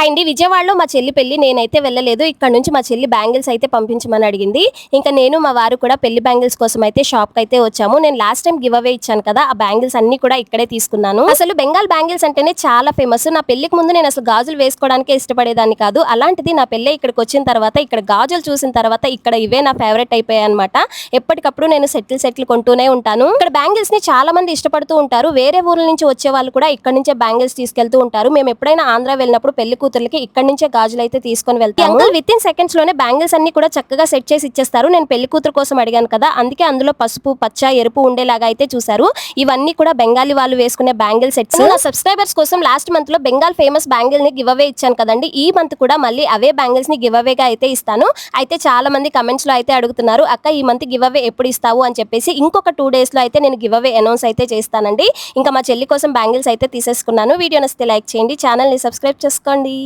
అండి విజయవాడలో మా చెల్లి పెళ్లి నేనైతే వెళ్ళలేదు. ఇక్కడ నుంచి మా చెల్లి బ్యాంగిల్స్ అయితే పంపించమని అడిగింది. ఇంకా నేను మా వారు కూడా పెళ్లి బ్యాంగిల్స్ కోసం అయితే షాప్‌కి అయితే వచ్చాము. నేను లాస్ట్ టైం గివ్ అవే ఇచ్చాను కదా! ఆ బ్యాంగిల్స్ అన్నీ కూడా ఇక్కడే తీసుకున్నాను. అసలు బెంగాల్ బ్యాంగిల్స్ అంటేనే చాలా ఫేమస్. నా పెళ్లికి ముందు నేను అసలు గాజులు వేసుకోవడానికే ఇష్టపడేదాన్ని కాదు. అలాంటిది నా పెళ్లి ఇక్కడికి వచ్చిన తర్వాత ఇక్కడ గాజులు చూసిన తర్వాత ఇక్కడ ఇవే నా ఫేవరెట్ అయిపోయాయన్నమాట. ఎప్పటికప్పుడు నేను సెట్లు కొంటూనే ఉంటాను. ఇక్కడ బ్యాంగిల్స్ ని చాలా మంది ఇష్టపడుతూ ఉంటారు. వేరే ఊర్ల నుంచి వచ్చే వాళ్ళు కూడా ఇక్కడ నుంచే బ్యాంగిల్స్ తీసుకెళ్తూ ఉంటారు. మేము ఎప్పుడైనా ఆంధ్ర వెళ్ళినప్పుడు పెళ్లి కూతుర్లకి ఇక్కడ నుంచే గాజులు అయితే తీసుకొని వెళ్తాము. అంకుల్ విత్ ఇన్ సెకండ్స్ లోనే బ్యాంగిల్స్ అన్ని కూడా చక్కగా సెట్ చేసి ఇచ్చేస్తారు. నేను పెళ్లి కూతురు కోసం అడిగాను కదా, అందుకే అందులో పసుపు, పచ్చ, ఎరుపు ఉండేలాగా అయితే చూసారు. ఇవన్నీ కూడా బెంగాలీ వాళ్ళు వేసుకునే బ్యాంగిల్ సెట్స్. నా సబ్స్క్రైబర్స్ కోసం లాస్ట్ మంత్ లో బెంగాల్ ఫేమస్ బ్యాంగిల్ ని గివ్ అవే ఇచ్చాను కదండి. ఈ మంత్ కూడా మళ్ళీ అవే బ్యాంగిల్స్ ని గివ్ అవేగా అయితే ఇస్తాను. అయితే చాలా మంది కమెంట్స్ లో అయితే అడుగుతున్నారు, అక్క ఈ మంత్ గివ్ అవే ఎప్పుడు ఇస్తావు అని చెప్పేసి. ఇంకొక 2 days లో అయితే నేను గివ్ అవే అనౌన్స్ అయితే చేస్తానండి. ఇంకా మా చెల్లి కోసం బ్యాంగిల్స్ అయితే తీసేసుకున్నాను. వీడియో నచ్చితే లైక్ చేయండి, ఛానల్ ని సబ్స్క్రైబ్ చేసుకోండి.